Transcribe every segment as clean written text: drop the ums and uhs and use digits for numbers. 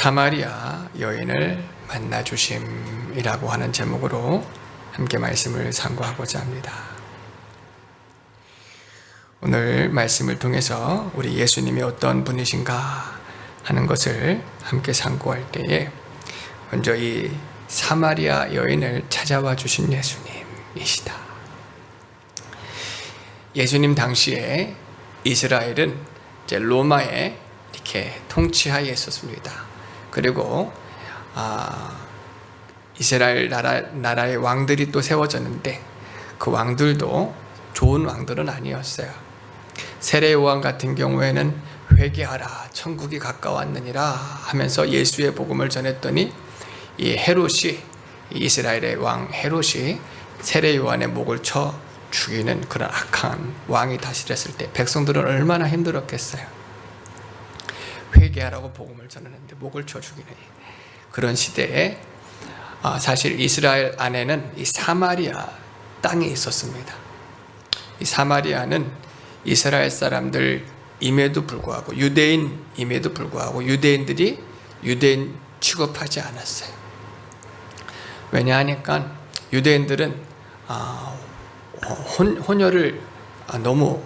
사마리아 여인을 만나 주심이라고 하는 제목으로 함께 말씀을 상고하고자 합니다. 오늘 말씀을 통해서 우리 예수님이 어떤 분이신가 하는 것을 함께 상고할 때에 먼저 이 사마리아 여인을 찾아와 주신 예수님이시다. 예수님 당시에 이스라엘은 이제 로마의 이렇게 통치하에 있었습니다. 그리고 이스라엘 나라의 왕들이 또 세워졌는데 그 왕들도 좋은 왕들은 아니었어요. 세례 요한 같은 경우에는 회개하라 천국이 가까웠느니라 하면서 예수의 복음을 전했더니 이 헤롯이 이스라엘의 왕 헤롯이 세례 요한의 목을 쳐 죽이는 그런 악한 왕이 다스렸을 때 백성들은 얼마나 힘들었겠어요. 회개하라고 복음을 전하는데 목을 쳐 죽이는 그런 시대에 사실 이스라엘 안에는 이 사마리아 땅이 있었습니다. 이 사마리아는 이스라엘 사람들임에도 불구하고 유대인임에도 불구하고 유대인들이 유대인 취급하지 않았어요. 왜냐하니까 유대인들은 혼혈을 너무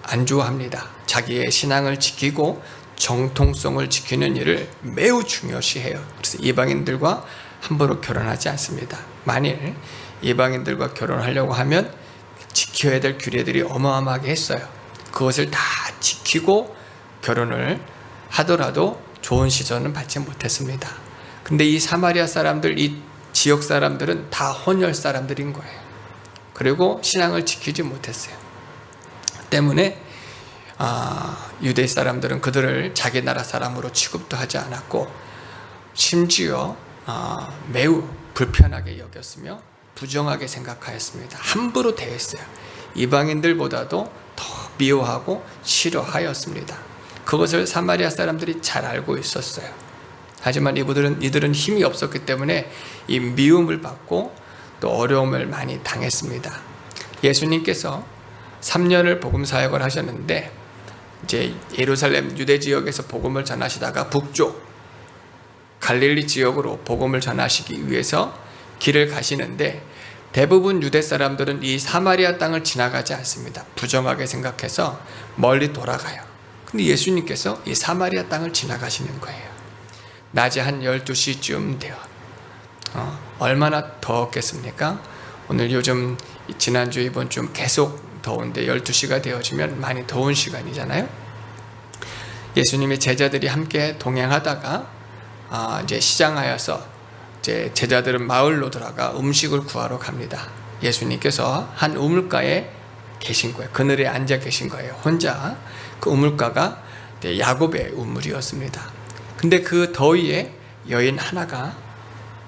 안 좋아합니다. 자기의 신앙을 지키고 정통성을 지키는 일을 매우 중요시해요. 그래서 이방인들과 함부로 결혼하지 않습니다. 만일 이방인들과 결혼하려고 하면 지켜야 될 규례들이 어마어마하게 했어요. 그것을 다 지키고 결혼을 하더라도 좋은 시선은 받지 못했습니다. 근데 이 사마리아 사람들, 이 지역 사람들은 다 혼혈 사람들인 거예요. 그리고 신앙을 지키지 못했어요. 때문에 유대 사람들은 그들을 자기 나라 사람으로 취급도 하지 않았고 심지어 매우 불편하게 여겼으며 부정하게 생각하였습니다. 함부로 대했어요. 이방인들보다도 더 미워하고 싫어하였습니다. 그것을 사마리아 사람들이 잘 알고 있었어요. 하지만 이들은 힘이 없었기 때문에 이 미움을 받고 또 어려움을 많이 당했습니다. 예수님께서 3년을 복음 사역을 하셨는데 이제 예루살렘 유대 지역에서 복음을 전하시다가 북쪽 갈릴리 지역으로 복음을 전하시기 위해서 길을 가시는데 대부분 유대 사람들은 이 사마리아 땅을 지나가지 않습니다. 부정하게 생각해서 멀리 돌아가요. 근데 예수님께서 이 사마리아 땅을 지나가시는 거예요. 낮에 한 12시쯤 돼요. 얼마나 더웠겠습니까? 오늘 요즘 지난주 이번 주 계속 더운데 12시가 되어지면 많이 더운 시간이잖아요. 예수님의 제자들이 함께 동행하다가 이제 시장하여서 이제 제자들은 마을로 들어가 음식을 구하러 갑니다. 예수님께서 한 우물가에 계신 거예요. 그늘에 앉아 계신 거예요. 혼자. 그 우물가가 야곱의 우물이었습니다. 근데 그 더위에 여인 하나가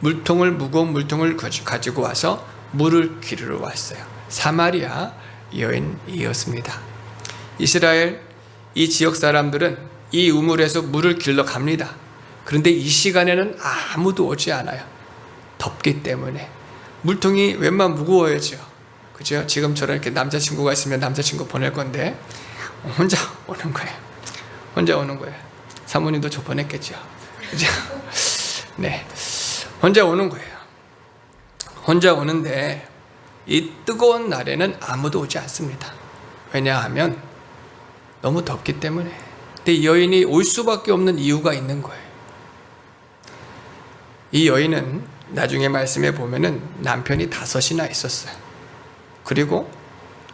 무거운 물통을 가지고 와서 물을 기르러 왔어요. 사마리아 여인이었습니다. 이스라엘 이 지역 사람들은 이 우물에서 물을 길러 갑니다. 그런데 이 시간에는 아무도 오지 않아요. 덥기 때문에. 물통이 웬만 무거워야죠. 그죠? 지금처럼 이렇게 남자친구가 있으면 남자친구 보낼 건데 혼자 오는 거예요. 혼자 오는 거예요. 사모님도 저 보냈겠죠. 그죠? 네. 혼자 오는 거예요. 혼자 오는데 이 뜨거운 날에는 아무도 오지 않습니다. 왜냐하면 너무 덥기 때문에. 근데 이 여인이 올 수밖에 없는 이유가 있는 거예요. 이 여인은 나중에 말씀에 보면은 남편이 5이나 있었어요. 그리고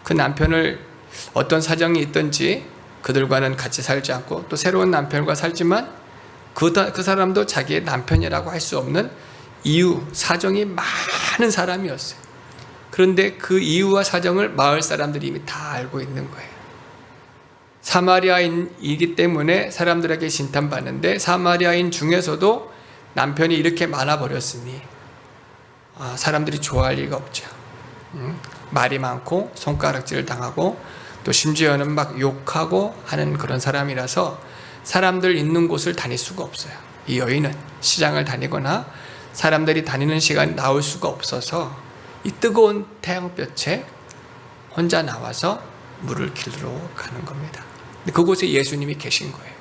그 남편을 어떤 사정이 있든지 그들과는 같이 살지 않고 또 새로운 남편과 살지만 그 사람도 자기의 남편이라고 할 수 없는 이유, 사정이 많은 사람이었어요. 그런데 그 이유와 사정을 마을 사람들이 이미 다 알고 있는 거예요. 사마리아인이기 때문에 사람들에게 진탄받는데 사마리아인 중에서도 남편이 이렇게 많아버렸으니 사람들이 좋아할 리가 없죠. 말이 많고 손가락질을 당하고 또 심지어는 막 욕하고 하는 그런 사람이라서 사람들 있는 곳을 다닐 수가 없어요. 이 여인은 시장을 다니거나 사람들이 다니는 시간에 나올 수가 없어서 이 뜨거운 태양볕에 혼자 나와서 물을 길러 가는 겁니다. 그곳에 예수님이 계신 거예요.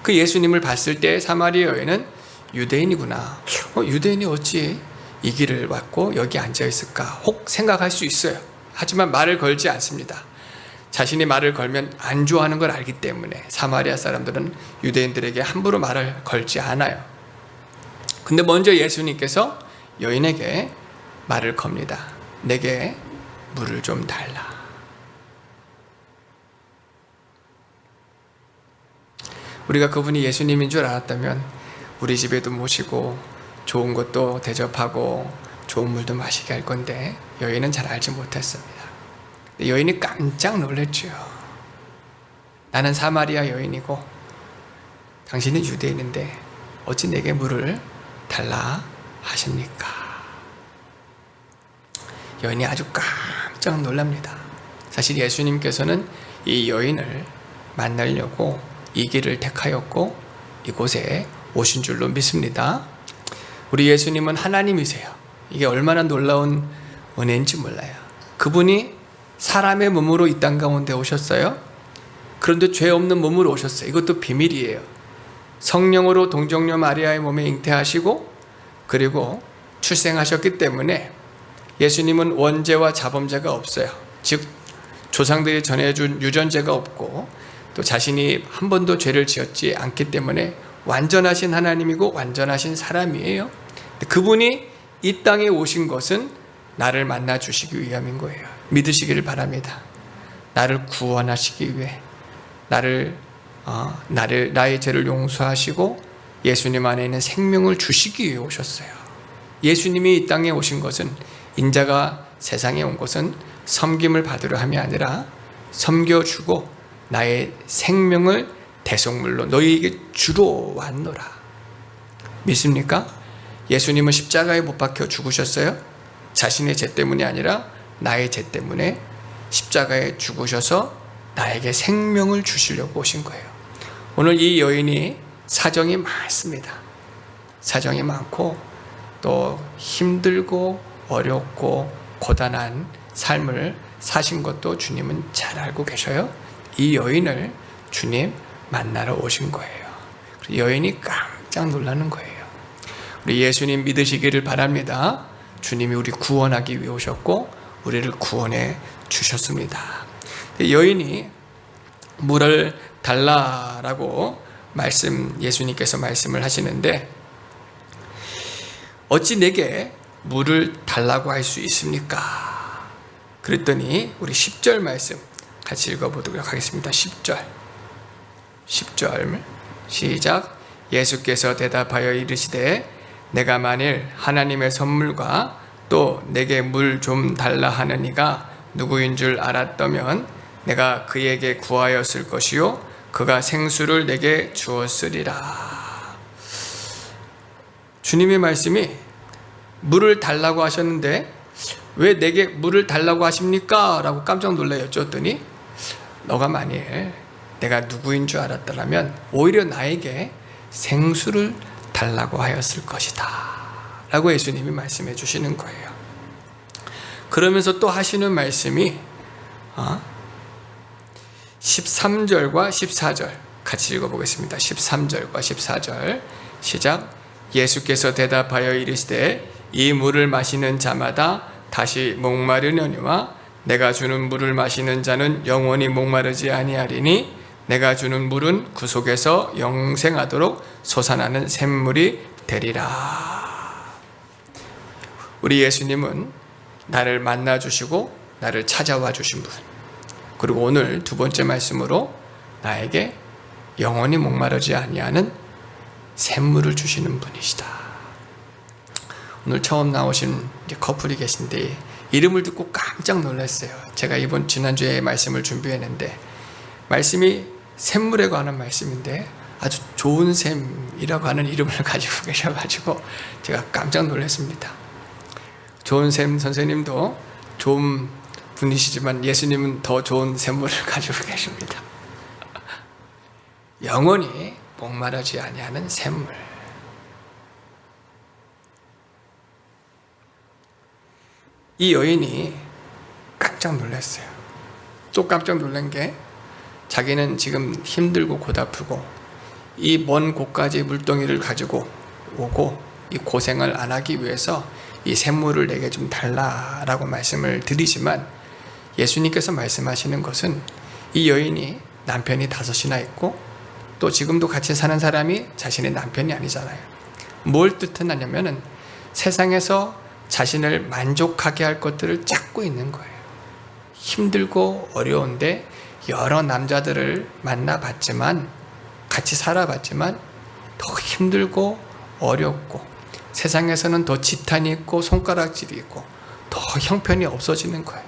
그 예수님을 봤을 때 사마리아 여인은 유대인이구나. 유대인이 어찌 이 길을 왔고 여기 앉아 있을까? 혹 생각할 수 있어요. 하지만 말을 걸지 않습니다. 자신이 말을 걸면 안 좋아하는 걸 알기 때문에 사마리아 사람들은 유대인들에게 함부로 말을 걸지 않아요. 근데 먼저 예수님께서 여인에게 말을 겁니다. 내게 물을 좀 달라. 우리가 그분이 예수님인 줄 알았다면 우리 집에도 모시고 좋은 것도 대접하고 좋은 물도 마시게 할 건데 여인은 잘 알지 못했습니다. 여인이 깜짝 놀랐죠. 나는 사마리아 여인이고 당신은 유대인인데 어찌 내게 물을 달라 하십니까? 여인이 아주 깜짝 놀랍니다. 사실 예수님께서는 이 여인을 만나려고 이 길을 택하였고 이곳에 오신 줄로 믿습니다. 우리 예수님은 하나님이세요. 이게 얼마나 놀라운 은혜인지 몰라요. 그분이 사람의 몸으로 이 땅 가운데 오셨어요. 그런데 죄 없는 몸으로 오셨어요. 이것도 비밀이에요. 성령으로 동정녀 마리아의 몸에 잉태하시고 그리고 출생하셨기 때문에 예수님은 원죄와 자범죄가 없어요. 즉 조상들이 전해준 유전죄가 없고 또 자신이 한 번도 죄를 지었지 않기 때문에 완전하신 하나님이고 완전하신 사람이에요. 그분이 이 땅에 오신 것은 나를 만나 주시기 위함인 거예요. 믿으시기를 바랍니다. 나를 구원하시기 위해 나의 죄를 용서하시고 예수님 안에 있는 생명을 주시기 위해 오셨어요. 예수님이 이 땅에 오신 것은 인자가 세상에 온 것은 섬김을 받으려 함이 아니라 섬겨주고 나의 생명을 대속물로 너희에게 주러 왔노라. 믿습니까? 예수님은 십자가에 못 박혀 죽으셨어요. 자신의 죄 때문이 아니라 나의 죄 때문에 십자가에 죽으셔서 나에게 생명을 주시려고 오신 거예요. 오늘 이 여인이 사정이 많습니다. 사정이 많고 또 힘들고 어렵고 고단한 삶을 사신 것도 주님은 잘 알고 계셔요. 이 여인을 주님 만나러 오신 거예요. 여인이 깜짝 놀라는 거예요. 우리 예수님 믿으시기를 바랍니다. 주님이 우리 구원하기 위해 오셨고 우리를 구원해 주셨습니다. 여인이 물을 달라라고 예수님께서 말씀을 하시는데 어찌 내게 물을 달라고 할 수 있습니까? 그랬더니 우리 10절 말씀 같이 읽어보도록 하겠습니다. 10절 시작. 예수께서 대답하여 이르시되 내가 만일 하나님의 선물과 또 내게 물 좀 달라 하는 이가 누구인 줄 알았다면 내가 그에게 구하였을 것이요 그가 생수를 내게 주었으리라. 주님의 말씀이 물을 달라고 하셨는데 왜 내게 물을 달라고 하십니까? 라고 깜짝 놀라 여쭈었더니 너가 만일 내가 누구인 줄 알았더라면 오히려 나에게 생수를 달라고 하였을 것이다 라고 예수님이 말씀해 주시는 거예요. 그러면서 또 하시는 말씀이 13절과 14절 같이 읽어보겠습니다. 13절과 14절 시작. 예수께서 대답하여 이르시되 이 물을 마시는 자마다 다시 목마르려니와 내가 주는 물을 마시는 자는 영원히 목마르지 아니하리니 내가 주는 물은 그 속에서 영생하도록 솟아나는 샘물이 되리라. 우리 예수님은 나를 만나 주시고 나를 찾아와 주신 분, 그리고 오늘 두 번째 말씀으로 나에게 영원히 목마르지 아니하는 샘물을 주시는 분이시다. 오늘 처음 나오신 커플이 계신데 이름을 듣고 깜짝 놀랐어요. 제가 지난주에 말씀을 준비했는데 말씀이 샘물에 관한 말씀인데 아주 좋은 샘이라고 하는 이름을 가지고 계셔가지고 제가 깜짝 놀랐습니다. 좋은 샘 선생님도 좋은 분이시지만 예수님은 더 좋은 샘물을 가지고 계십니다. 영원히 목마르지 아니하는 샘물. 이 여인이 깜짝 놀랐어요. 또 깜짝 놀란 게 자기는 지금 힘들고 고달프고 이 먼 곳까지 물동이를 가지고 오고 이 고생을 안 하기 위해서 이 샘물을 내게 좀 달라라고 말씀을 드리지만, 예수님께서 말씀하시는 것은 이 여인이 남편이 5이나 있고 또 지금도 같이 사는 사람이 자신의 남편이 아니잖아요. 뭘 뜻하냐면은 세상에서 자신을 만족하게 할 것들을 찾고 있는 거예요. 힘들고 어려운데 여러 남자들을 만나봤지만, 같이 살아봤지만 더 힘들고 어렵고 세상에서는 더 지탄이 있고 손가락질이 있고 더 형편이 없어지는 거예요.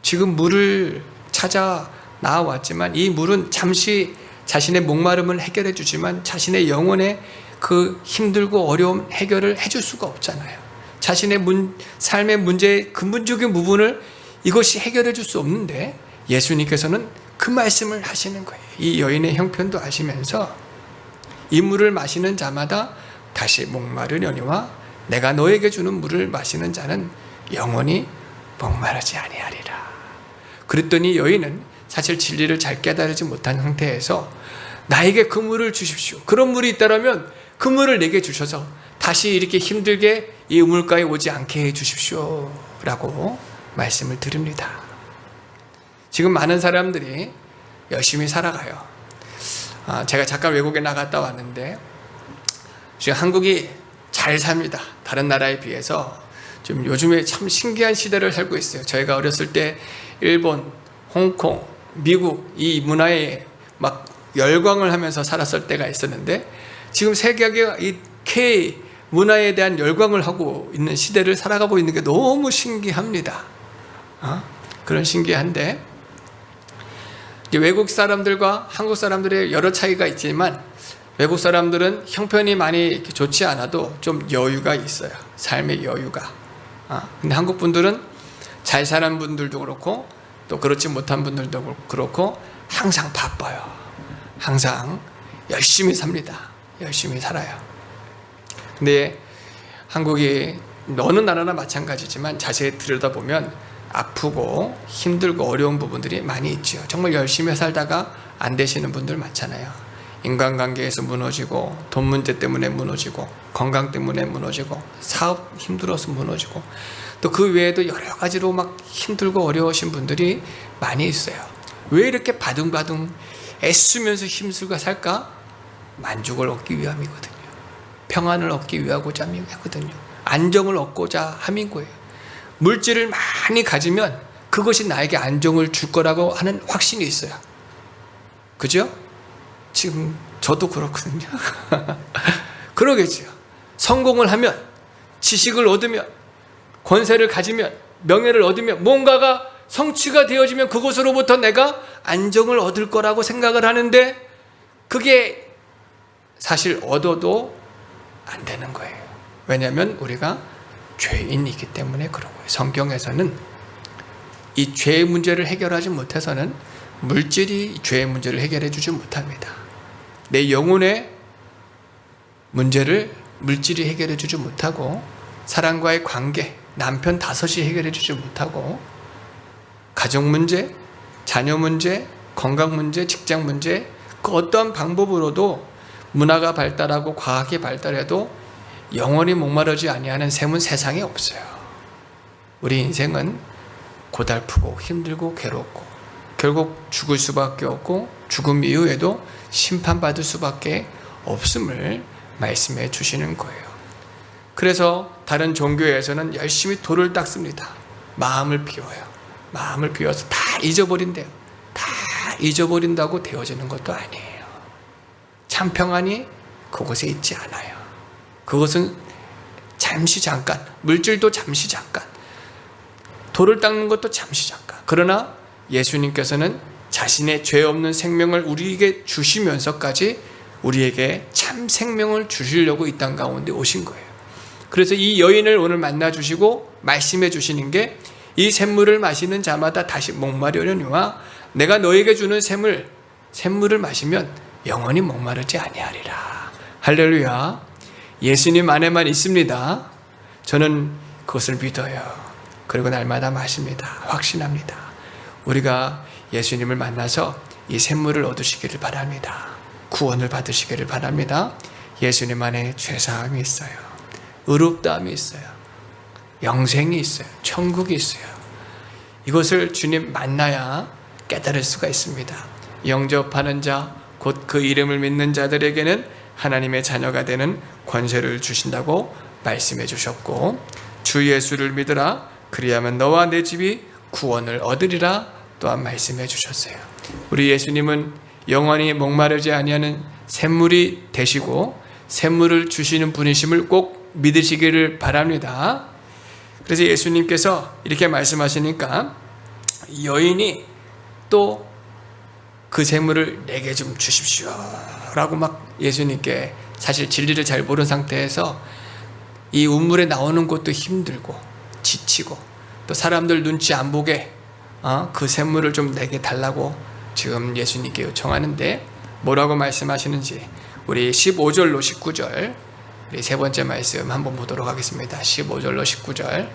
지금 물을 찾아 나와왔지만 이 물은 잠시 자신의 목마름을 해결해 주지만 자신의 영혼의 그 힘들고 어려움 해결을 해줄 수가 없잖아요. 자신의 삶의 문제의 근본적인 부분을 이것이 해결해 줄 수 없는데 예수님께서는 그 말씀을 하시는 거예요. 이 여인의 형편도 아시면서 이 물을 마시는 자마다 다시 목마르려니와 내가 너에게 주는 물을 마시는 자는 영원히 목마르지 아니하리라. 그랬더니 여인은 사실 진리를 잘 깨달지 못한 상태에서 나에게 그 물을 주십시오. 그런 물이 있다면 그 물을 내게 주셔서 다시 이렇게 힘들게 이 우물가에 오지 않게 해 주십시오 라고 말씀을 드립니다. 지금 많은 사람들이 열심히 살아가요. 제가 잠깐 외국에 나갔다 왔는데 지금 한국이 잘 삽니다. 다른 나라에 비해서 좀 요즘에 참 신기한 시대를 살고 있어요. 저희가 어렸을 때 일본, 홍콩, 미국 이 문화에 막 열광을 하면서 살았을 때가 있었는데 지금 세계가 이 K 문화에 대한 열광을 하고 있는 시대를 살아가고 있는 게 너무 신기합니다. 그런 신기한데 외국 사람들과 한국 사람들의 여러 차이가 있지만 외국 사람들은 형편이 많이 좋지 않아도 좀 여유가 있어요. 삶의 여유가. 근데 한국 분들은 잘 사는 분들도 그렇고 또 그렇지 못한 분들도 그렇고 항상 바빠요. 항상 열심히 삽니다. 열심히 살아요. 근데 한국이 어느 나라나 마찬가지지만 자세히 들여다보면 아프고 힘들고 어려운 부분들이 많이 있죠. 정말 열심히 살다가 안 되시는 분들 많잖아요. 인간관계에서 무너지고 돈 문제 때문에 무너지고 건강 때문에 무너지고 사업 힘들어서 무너지고 또 그 외에도 여러 가지로 막 힘들고 어려우신 분들이 많이 있어요. 왜 이렇게 바둥바둥 애쓰면서 힘쓰고 살까? 만족을 얻기 위함이거든요. 평안을 얻기 위하고자 함이거든요. 안정을 얻고자 함인 거예요. 물질을 많이 가지면 그것이 나에게 안정을 줄 거라고 하는 확신이 있어요. 그죠? 지금 저도 그렇거든요. 그러겠죠. 성공을 하면, 지식을 얻으면, 권세를 가지면, 명예를 얻으면, 뭔가가 성취가 되어지면 그것으로부터 내가 안정을 얻을 거라고 생각을 하는데 그게 사실 얻어도 안 되는 거예요. 왜냐하면 우리가 죄인이기 때문에 그런 거예요. 성경에서는 이 죄의 문제를 해결하지 못해서는 물질이 죄의 문제를 해결해 주지 못합니다. 내 영혼의 문제를 물질이 해결해 주지 못하고 사람과의 관계, 남편 5이 해결해 주지 못하고 가정 문제, 자녀 문제, 건강 문제, 직장 문제 그 어떠한 방법으로도 문화가 발달하고 과학이 발달해도 영원히 목마르지 아니하는 샘은 세상에 없어요. 우리 인생은 고달프고 힘들고 괴롭고 결국 죽을 수밖에 없고 죽음 이후에도 심판받을 수밖에 없음을 말씀해 주시는 거예요. 그래서 다른 종교에서는 열심히 돌을 닦습니다. 마음을 비워요. 마음을 비워서 다 잊어버린대요. 다 잊어버린다고 되어지는 것도 아니에요. 참 평안이 그곳에 있지 않아요. 그것은 잠시 잠깐, 물질도 잠시 잠깐, 돌을 닦는 것도 잠시 잠깐. 그러나 예수님께서는 자신의 죄 없는 생명을 우리에게 주시면서까지 우리에게 참 생명을 주시려고 이 땅 가운데 오신 거예요. 그래서 이 여인을 오늘 만나 주시고 말씀해 주시는 게 이 샘물을 마시는 자마다 다시 목마르려니와 내가 너에게 주는 샘물을 마시면 영원히 목마르지 아니하리라. 할렐루야. 예수님 안에만 있습니다. 저는 그것을 믿어요. 그리고 날마다 마십니다. 확신합니다. 우리가 예수님을 만나서 이 샘물을 얻으시기를 바랍니다. 구원을 받으시기를 바랍니다. 예수님 안에 죄사함이 있어요. 의롭다함이 있어요. 영생이 있어요. 천국이 있어요. 이것을 주님 만나야 깨달을 수가 있습니다. 영접하는 자, 곧 그 이름을 믿는 자들에게는 하나님의 자녀가 되는 권세를 주신다고 말씀해 주셨고, 주 예수를 믿으라 그리하면 너와 내 집이 구원을 얻으리라 또한 말씀해 주셨어요. 우리 예수님은 영원히 목마르지 아니하는 샘물이 되시고 샘물을 주시는 분이심을 꼭 믿으시기를 바랍니다. 그래서 예수님께서 이렇게 말씀하시니까 여인이 또 그 샘물을 내게 좀 주십시오 라고 막 예수님께, 사실 진리를 잘 모르는 상태에서 이 우물에 나오는 것도 힘들고 지치고 또 사람들 눈치 안 보게 그 샘물을 좀 내게 달라고 지금 예수님께 요청하는데, 뭐라고 말씀하시는지 우리 15절로 19절, 우리 세 번째 말씀 한번 보도록 하겠습니다. 15절로 19절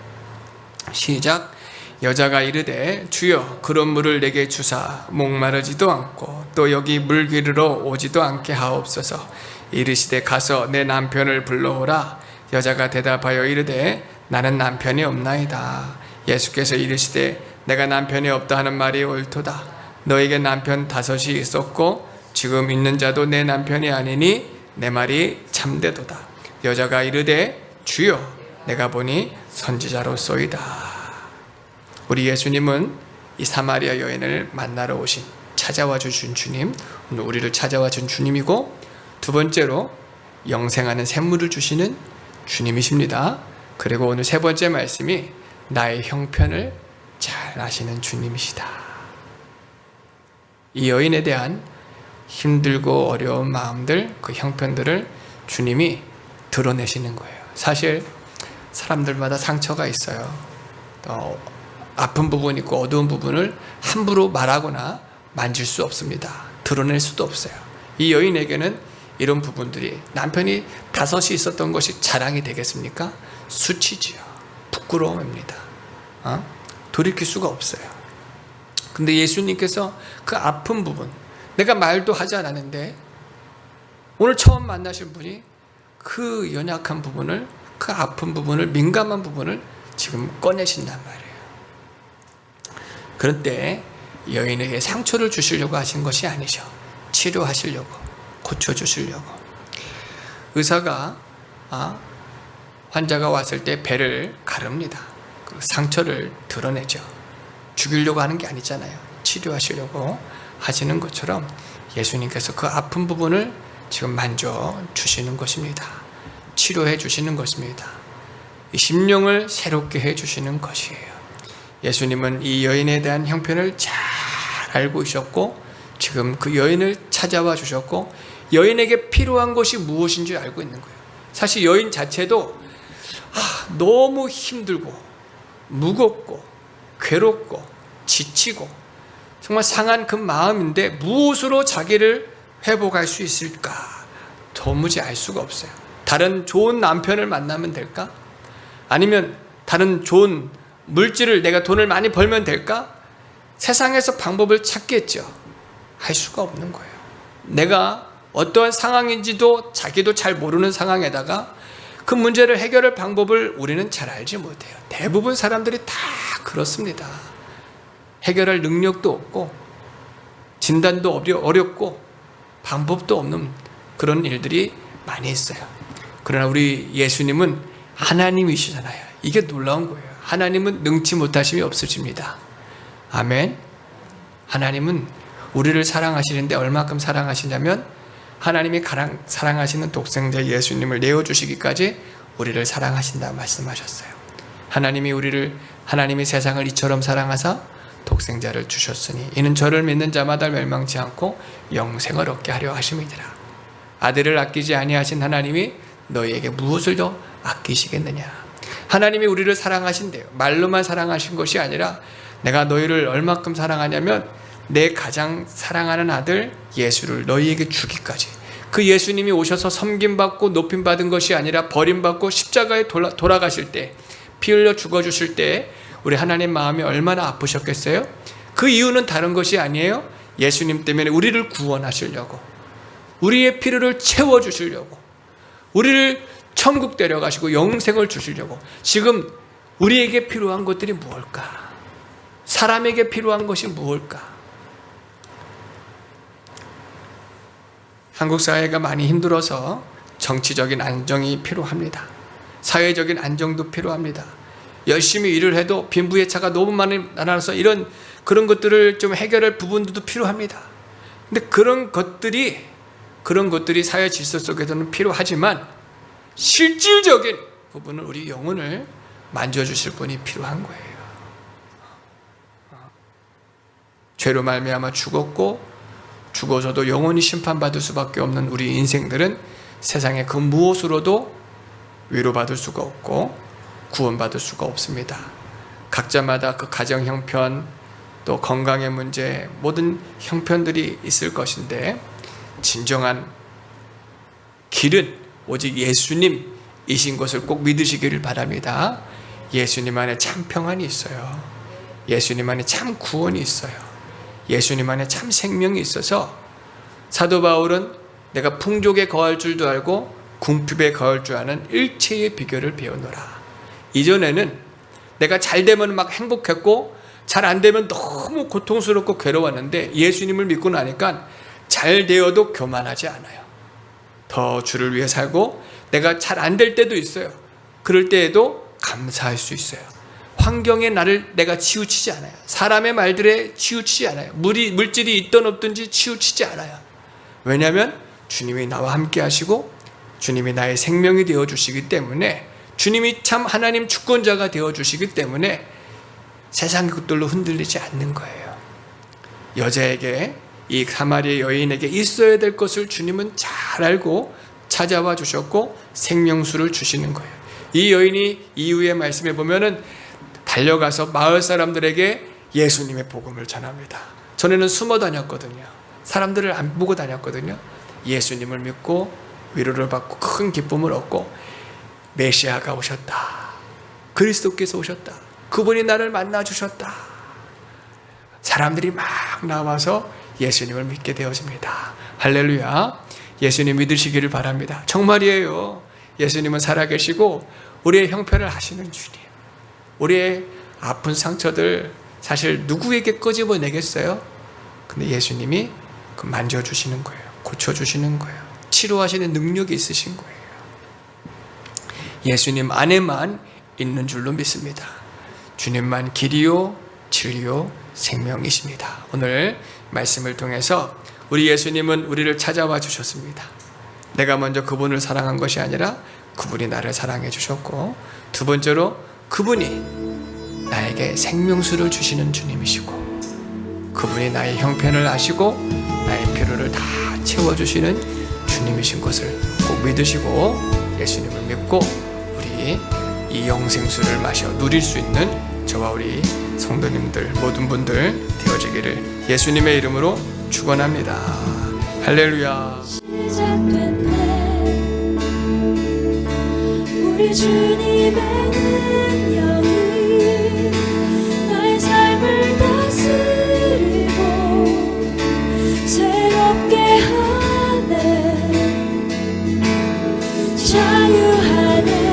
시작. 여자가 이르되 주여 그런 물을 내게 주사 목마르지도 않고 또 여기 물 기르러 오지도 않게 하옵소서. 이르시되 가서 내 남편을 불러오라. 여자가 대답하여 이르되 나는 남편이 없나이다. 예수께서 이르시되 내가 남편이 없다 하는 말이 옳도다. 너에게 남편 5이 있었고 지금 있는 자도 내 남편이 아니니 내 말이 참되도다. 여자가 이르되 주여 내가 보니 선지자로소이다. 우리 예수님은 이 사마리아 여인을 만나러 오신, 찾아와 주신 주님, 오늘 우리를 찾아와 준 주님이고, 두 번째로 영생하는 샘물을 주시는 주님이십니다. 그리고 오늘 세 번째 말씀이 나의 형편을 잘 아시는 주님이시다. 이 여인에 대한 힘들고 어려운 마음들, 그 형편들을 주님이 드러내시는 거예요. 사실 사람들마다 상처가 있어요. 또 아픈 부분이 있고 어두운 부분을 함부로 말하거나 만질 수 없습니다. 드러낼 수도 없어요. 이 여인에게는 이런 부분들이, 남편이 5이 있었던 것이 자랑이 되겠습니까? 수치지요. 부끄러움입니다. 돌이킬 수가 없어요. 근데 예수님께서 그 아픈 부분, 내가 말도 하지 않았는데 오늘 처음 만나신 분이 그 연약한 부분을, 그 아픈 부분을, 민감한 부분을 지금 꺼내신단 말이에요. 그런데 여인에게 상처를 주시려고 하신 것이 아니죠. 치료하시려고, 고쳐주시려고. 의사가 환자가 왔을 때 배를 가릅니다. 그 상처를 드러내죠. 죽이려고 하는 게 아니잖아요. 치료하시려고 하시는 것처럼 예수님께서 그 아픈 부분을 지금 만져주시는 것입니다. 치료해 주시는 것입니다. 심령을 새롭게 해주시는 것이에요. 예수님은 이 여인에 대한 형편을 잘 알고 있었고 지금 그 여인을 찾아와 주셨고 여인에게 필요한 것이 무엇인지 알고 있는 거예요. 사실 여인 자체도 너무 힘들고 무겁고 괴롭고 지치고 정말 상한 그 마음인데 무엇으로 자기를 회복할 수 있을까 도무지 알 수가 없어요. 다른 좋은 남편을 만나면 될까? 아니면 다른 좋은 물질을, 내가 돈을 많이 벌면 될까? 세상에서 방법을 찾겠죠. 할 수가 없는 거예요. 내가 어떠한 상황인지도 자기도 잘 모르는 상황에다가 그 문제를 해결할 방법을 우리는 잘 알지 못해요. 대부분 사람들이 다 그렇습니다. 해결할 능력도 없고 진단도 어렵고 방법도 없는 그런 일들이 많이 있어요. 그러나 우리 예수님은 하나님이시잖아요. 이게 놀라운 거예요. 하나님은 능치 못하심이 없으십니다. 아멘. 하나님은 우리를 사랑하시는데 얼마큼 사랑하시냐면 하나님이 가장 사랑하시는 독생자 예수님을 내어주시기까지 우리를 사랑하신다 말씀하셨어요. 하나님이 세상을 이처럼 사랑하사 독생자를 주셨으니 이는 저를 믿는 자마다 멸망치 않고 영생을 얻게 하려 하심이니라. 아들을 아끼지 아니하신 하나님이 너희에게 무엇을 더 아끼시겠느냐. 하나님이 우리를 사랑하신대요. 말로만 사랑하신 것이 아니라 내가 너희를 얼마큼 사랑하냐면 내 가장 사랑하는 아들 예수를 너희에게 주기까지. 그 예수님이 오셔서 섬김받고 높임받은 것이 아니라 버림받고 십자가에 돌아가실 때, 피 흘려 죽어주실 때 우리 하나님 마음이 얼마나 아프셨겠어요? 그 이유는 다른 것이 아니에요. 예수님 때문에 우리를 구원하시려고, 우리의 필요를 채워주시려고, 우리를 천국 데려가시고 영생을 주시려고. 지금 우리에게 필요한 것들이 무엇일까? 사람에게 필요한 것이 무엇일까? 한국 사회가 많이 힘들어서 정치적인 안정이 필요합니다. 사회적인 안정도 필요합니다. 열심히 일을 해도 빈부의 차가 너무 많이 나눠서 그런 것들을 좀 해결할 부분들도 필요합니다. 근데 그런 것들이 사회 질서 속에서는 필요하지만 실질적인 부분은 우리 영혼을 만져주실 분이 필요한 거예요. 죄로 말미암아 죽었고 죽어서도 영원히 심판받을 수밖에 없는 우리 인생들은 세상의 그 무엇으로도 위로받을 수가 없고 구원받을 수가 없습니다. 각자마다 그 가정 형편, 또 건강의 문제, 모든 형편들이 있을 것인데 진정한 길은 오직 예수님이신 것을 꼭 믿으시기를 바랍니다. 예수님 안에 참 평안이 있어요. 예수님 안에 참 구원이 있어요. 예수님 안에 참 생명이 있어서 사도 바울은 내가 풍족에 거할 줄도 알고 궁핍에 거할 줄 아는 일체의 비결을 배우노라. 이전에는 내가 잘 되면 막 행복했고 잘 안 되면 너무 고통스럽고 괴로웠는데 예수님을 믿고 나니까 잘 되어도 교만하지 않아요. 더 주를 위해 살고 내가 잘 안 될 때도 있어요. 그럴 때에도 감사할 수 있어요. 환경에 나를 내가 치우치지 않아요. 사람의 말들에 치우치지 않아요. 물질이 있든 없든지 치우치지 않아요. 왜냐하면 주님이 나와 함께 하시고 주님이 나의 생명이 되어주시기 때문에, 주님이 참 하나님 주권자가 되어주시기 때문에 세상의 것들로 흔들리지 않는 거예요. 여자에게, 이 사마리아 여인에게 있어야 될 것을 주님은 잘 알고 찾아와 주셨고 생명수를 주시는 거예요. 이 여인이 이후의 말씀에 보면은 달려가서 마을 사람들에게 예수님의 복음을 전합니다. 전에는 숨어 다녔거든요. 사람들을 안 보고 다녔거든요. 예수님을 믿고 위로를 받고 큰 기쁨을 얻고 메시아가 오셨다. 그리스도께서 오셨다. 그분이 나를 만나 주셨다. 사람들이 막 나와서 예수님을 믿게 되어집니다. 할렐루야. 예수님 믿으시기를 바랍니다. 정말이에요. 예수님은 살아계시고 우리의 형편을 하시는 주님. 우리의 아픈 상처들 사실 누구에게 끄집어내겠어요? 근데 예수님이 만져주시는 거예요. 고쳐주시는 거예요. 치료하시는 능력이 있으신 거예요. 예수님 안에만 있는 줄로 믿습니다. 주님만 길이요 진리요 생명이십니다. 오늘 말씀을 통해서 우리 예수님은 우리를 찾아와 주셨습니다. 내가 먼저 그분을 사랑한 것이 아니라 그분이 나를 사랑해 주셨고, 두 번째로 그분이 나에게 생명수를 주시는 주님이시고, 그분이 나의 형편을 아시고 나의 필요를 다 채워주시는 주님이신 것을 꼭 믿으시고 예수님을 믿고 우리 이 영생수를 마셔 누릴 수 있는 저와 우리 성도님들 모든 분들 되어지기를 예수님의 이름으로 축원합니다. 할렐루야. 시작됐네. 우리 주님의 능력이 나의 삶을 다스리고 새롭게 하네. 자유하네.